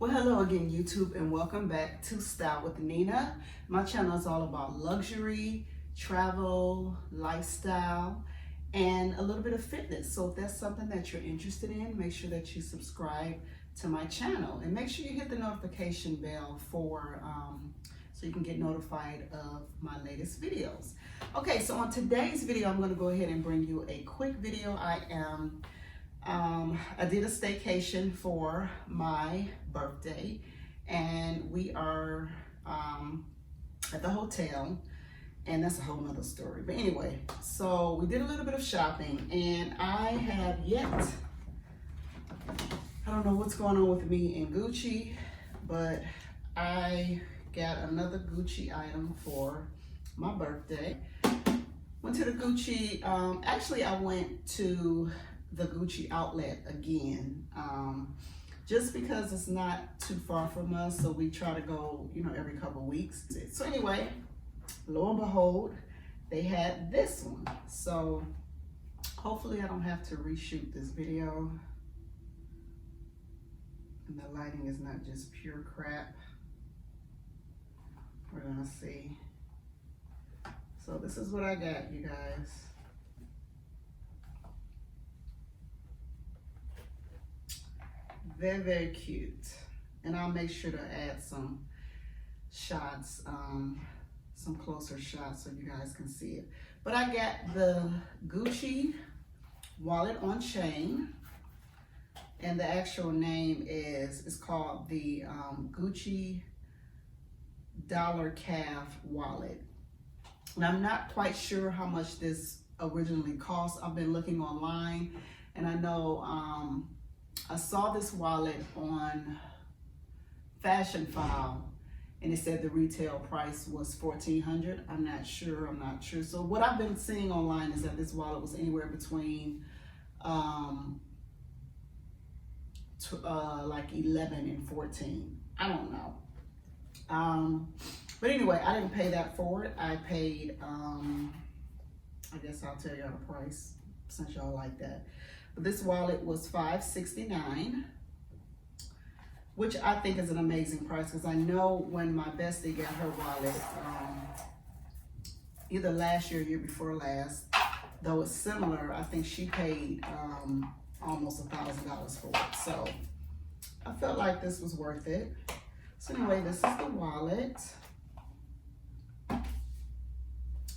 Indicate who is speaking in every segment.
Speaker 1: Well, hello again, YouTube, and welcome back to Style with Nina. My channel is all about luxury, travel, lifestyle, and a little bit of fitness. So if that's something that you're interested in, make sure that you subscribe to my channel and make sure you hit the notification bell so you can get notified of my latest videos. Okay, so on today's video, I'm going to go ahead and bring you a quick video. I did a staycation for my birthday, and we are at the hotel, and that's a whole nother story. But anyway, so we did a little bit of shopping, and I don't know what's going on with me in Gucci, but I got another Gucci item for my birthday. Went to the Gucci, actually I went to the Gucci outlet again, just because it's not too far from us, so we try to go, every couple of weeks. So anyway, lo and behold, they had this one. So hopefully I don't have to reshoot this video, and the lighting is not just pure crap. We're gonna see. So this is what I got, you guys. Very, very cute. And I'll make sure to add some shots, some closer shots so you guys can see it. But I got the Gucci wallet on chain, and the actual name is called the Gucci Dollar Calf wallet. And I'm not quite sure how much this originally cost. I've been looking online, and I know I saw this wallet on Fashion File, and it said the retail price was $1,400. I'm not sure. So what I've been seeing online is that this wallet was anywhere between like 11 and 14. I don't know. But anyway, I didn't pay that for it. I paid, I guess I'll tell y'all the price since y'all like that. But this wallet was $569, which I think is an amazing price, because I know when my bestie got her wallet, either last year or year before last, though it's similar, I think she paid almost $1,000 for it. So I felt like this was worth it. So anyway, this is the wallet.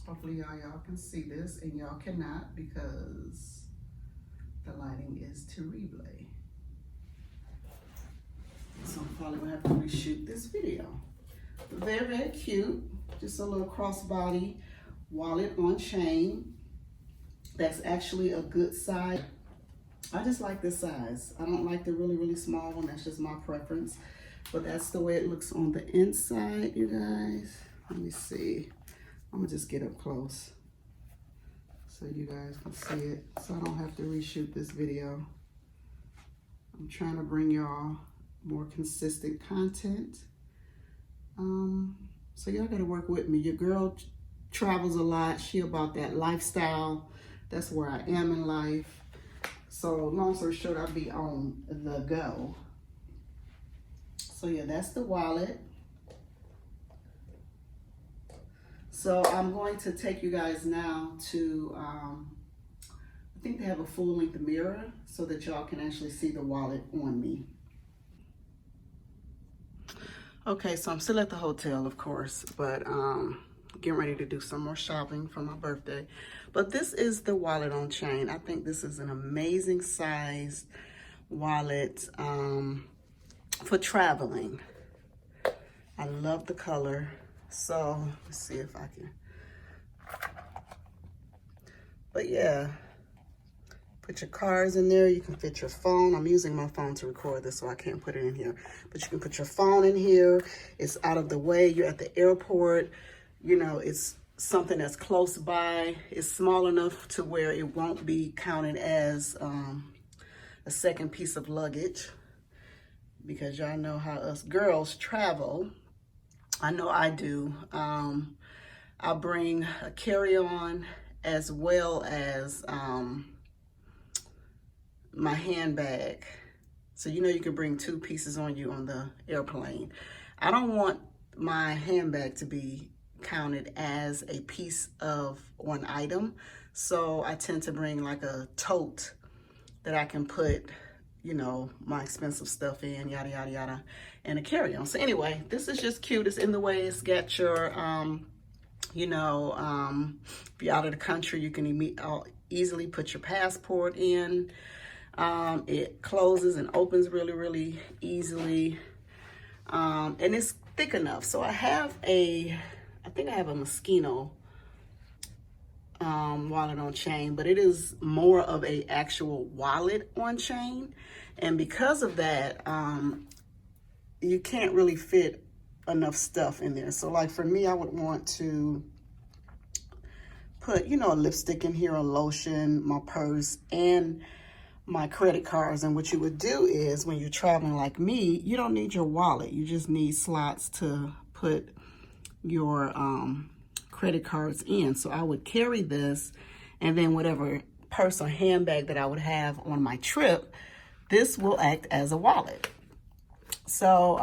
Speaker 1: Hopefully y'all can see this, and y'all cannot because the lighting is terrible. So I'm probably gonna have to reshoot this video. But very, very cute. Just a little crossbody wallet on chain. That's actually a good size. I just like this size. I don't like the really, really small one. That's just my preference. But that's the way it looks on the inside, you guys. Let me see. I'm gonna just get up close so you guys can see it, so I don't have to reshoot this video. I'm trying to bring y'all more consistent content. So y'all gotta work with me. Your girl travels a lot. She about that lifestyle. That's where I am in life. So long story short, I'll be on the go. So yeah, that's the wallet. So I'm going to take you guys now to, I think they have a full length mirror so that y'all can actually see the wallet on me. Okay, so I'm still at the hotel, of course, but getting ready to do some more shopping for my birthday. But this is the wallet on chain. I think this is an amazing size wallet for traveling. I love the color. So let's see if I can. But yeah, put your cards in there. You can fit your phone. I'm using my phone to record this, so I can't put it in here. But you can put your phone in here. It's out of the way. You're at the airport. It's something that's close by. It's small enough to where it won't be counted as a second piece of luggage, because y'all know how us girls travel. I know I do. I'll bring a carry-on as well as my handbag. So you know you can bring 2 pieces on you on the airplane. I don't want my handbag to be counted as a piece of one item. So I tend to bring like a tote that I can put, you know, my expensive stuff in, yada, yada, yada, and a carry-on. So anyway, this is just cute. It's in the way. It's got your, you know, if you're out of the country, you can easily put your passport in. It closes and opens really, really easily. And it's thick enough. So I think I have a Moschino wallet on chain, but it is more of a actual wallet on chain. And because of that, you can't really fit enough stuff in there. So like for me, I would want to put, you know, a lipstick in here, a lotion, my purse, and my credit cards. And what you would do is when you're traveling like me, you don't need your wallet. You just need slots to put your credit cards in. So I would carry this, and then whatever purse or handbag that I would have on my trip, this will act as a wallet. So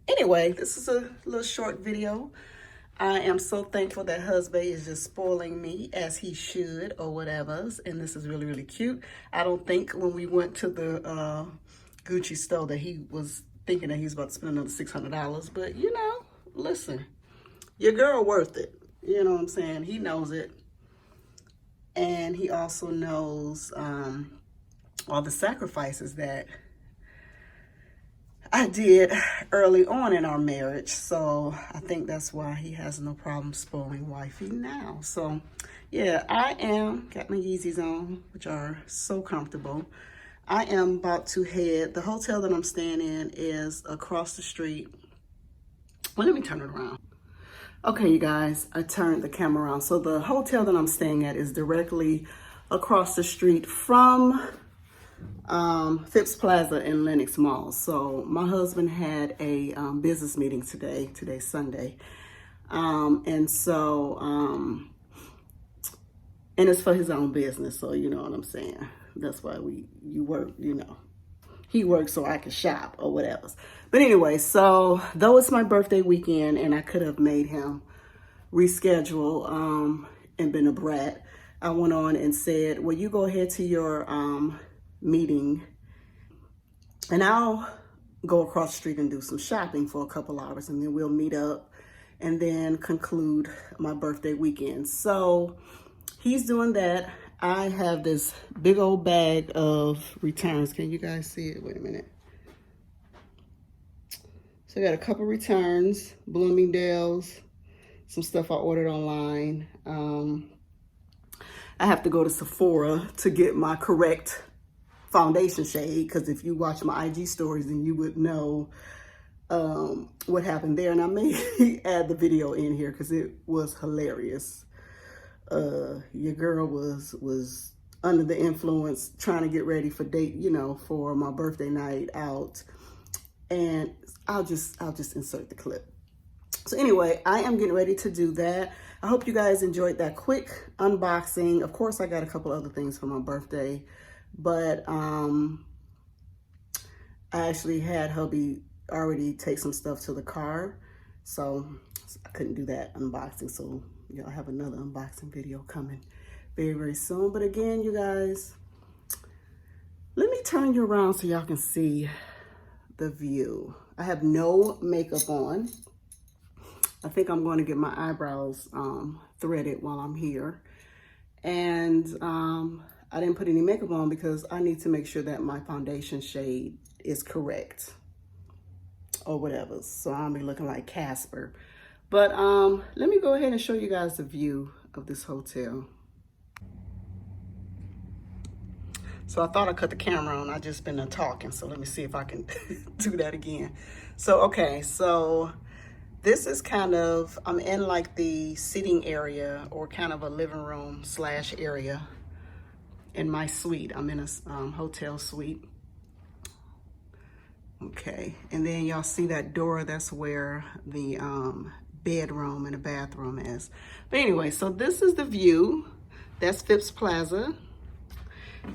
Speaker 1: anyway, this is a little short video. I am so thankful that husband is just spoiling me as he should, or whatever. And this is really, really cute. I don't think when we went to the Gucci store that he was thinking that he was about to spend another $600. But, you know, listen, your girl worth it. You know what I'm saying? He knows it. And he also knows all the sacrifices that I did early on in our marriage. So I think that's why he has no problem spoiling wifey now. So yeah, got my Yeezys on, which are so comfortable. I am about to head, the hotel that I'm staying in is across the street. Well, let me turn it around. Okay, you guys, I turned the camera around. So the hotel that I'm staying at is directly across the street from Phipps Plaza and Lenox Mall. So my husband had a business meeting today's Sunday. And so, and it's for his own business. So you know what I'm saying? That's why you work, you know, he works so I can shop or whatever. But anyway, so though it's my birthday weekend and I could have made him reschedule and been a brat, I went on and said, well, you go ahead to your meeting and I'll go across the street and do some shopping for a couple hours, and then we'll meet up and then conclude my birthday weekend. So he's doing that. I have this big old bag of returns. Can you guys see it? Wait a minute. So I got a couple returns, Bloomingdale's, some stuff I ordered online. I have to go to Sephora to get my correct foundation shade, because if you watch my IG stories, then you would know what happened there. And I may add the video in here because it was hilarious. Your girl was under the influence trying to get ready for for my birthday night out. And I'll just insert the clip. So anyway, I am getting ready to do that. I hope you guys enjoyed that quick unboxing. Of course, I got a couple other things for my birthday, but I actually had hubby already take some stuff to the car, so I couldn't do that unboxing. So y'all have another unboxing video coming very, very soon. But again, you guys, let me turn you around so y'all can see the view. I have no makeup on. I think I'm going to get my eyebrows threaded while I'm here. And I didn't put any makeup on because I need to make sure that my foundation shade is correct or whatever. So I'll be looking like Casper. But let me go ahead and show you guys the view of this hotel. So I thought I cut the camera on. I just been talking. So let me see if I can do that again. So, okay. So this is kind of, I'm in like the sitting area or kind of a living room / area in my suite. I'm in a hotel suite. Okay. And then y'all see that door, that's where the bedroom and the bathroom is. But anyway, so this is the view. That's Phipps Plaza.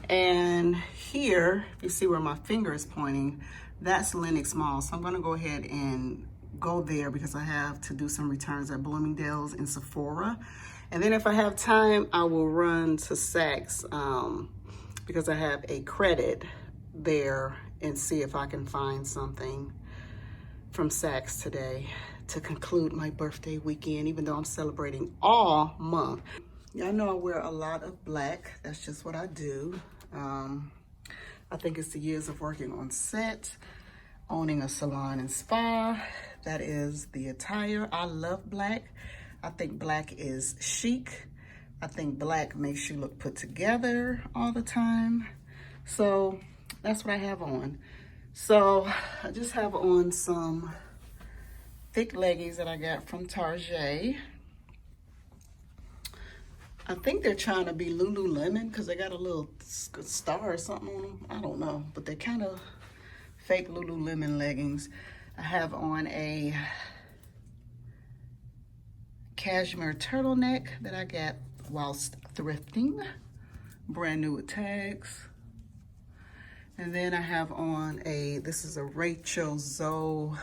Speaker 1: And here, you see where my finger is pointing, that's Lenox Mall. So I'm gonna go ahead and go there because I have to do some returns at Bloomingdale's and Sephora. And then if I have time, I will run to Saks because I have a credit there and see if I can find something from Saks today to conclude my birthday weekend, even though I'm celebrating all month. Y'all know I wear a lot of black. That's just what I do. I think it's the years of working on set, owning a salon and spa. That is the attire. I love black. I think black is chic. I think black makes you look put together all the time. So that's what I have on. So I just have on some thick leggings that I got from Target. I think they're trying to be Lululemon because they got a little star or something on them. I don't know, but they're kind of fake Lululemon leggings. I have on a cashmere turtleneck that I got whilst thrifting, brand new with tags. And then I have on this is a Rachel Zoe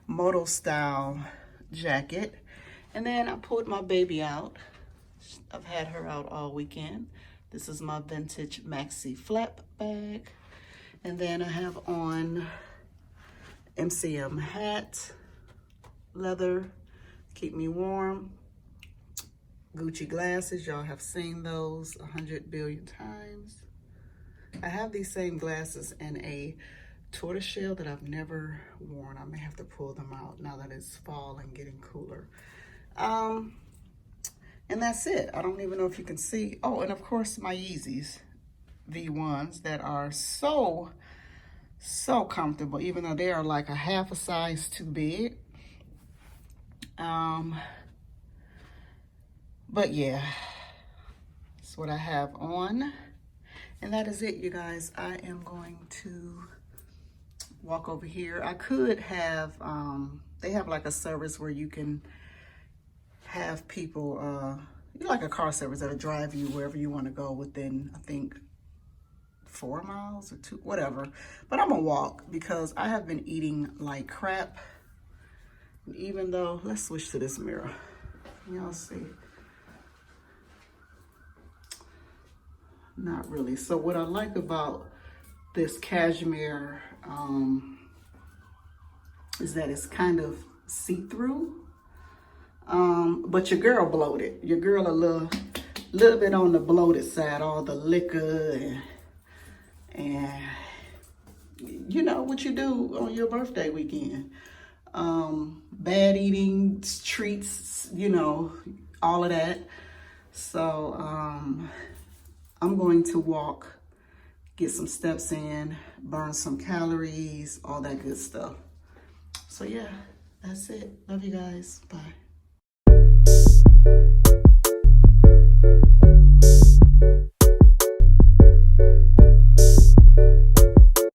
Speaker 1: moto style jacket. And then I pulled my baby out. I've had her out all weekend. This is my vintage maxi flap bag. And then I have on MCM hat, leather, keep me warm. Gucci glasses, y'all have seen those 100 billion times. I have these same glasses in a tortoiseshell that I've never worn. I may have to pull them out now that it's fall and getting cooler. And that's it. I don't even know if you can see. Oh, and of course my Yeezys, V1s that are so comfortable, even though they are like a half a size too big. But yeah, that's what I have on. And that is it, you guys. I am going to walk over here. I could have, they have like a service where you can have people, like a car service that'll drive you wherever you want to go within, I think, 4 miles or 2, whatever. But I'm gonna walk because I have been eating like crap. And even though, let's switch to this mirror. Y'all see? Not really. So what I like about this cashmere is that it's kind of see-through. But your girl bloated. Your girl a little bit on the bloated side, all the liquor and you know what you do on your birthday weekend. Bad eating, treats, you know, all of that. So I'm going to walk, get some steps in, burn some calories, all that good stuff. So yeah, that's it. Love you guys. Bye.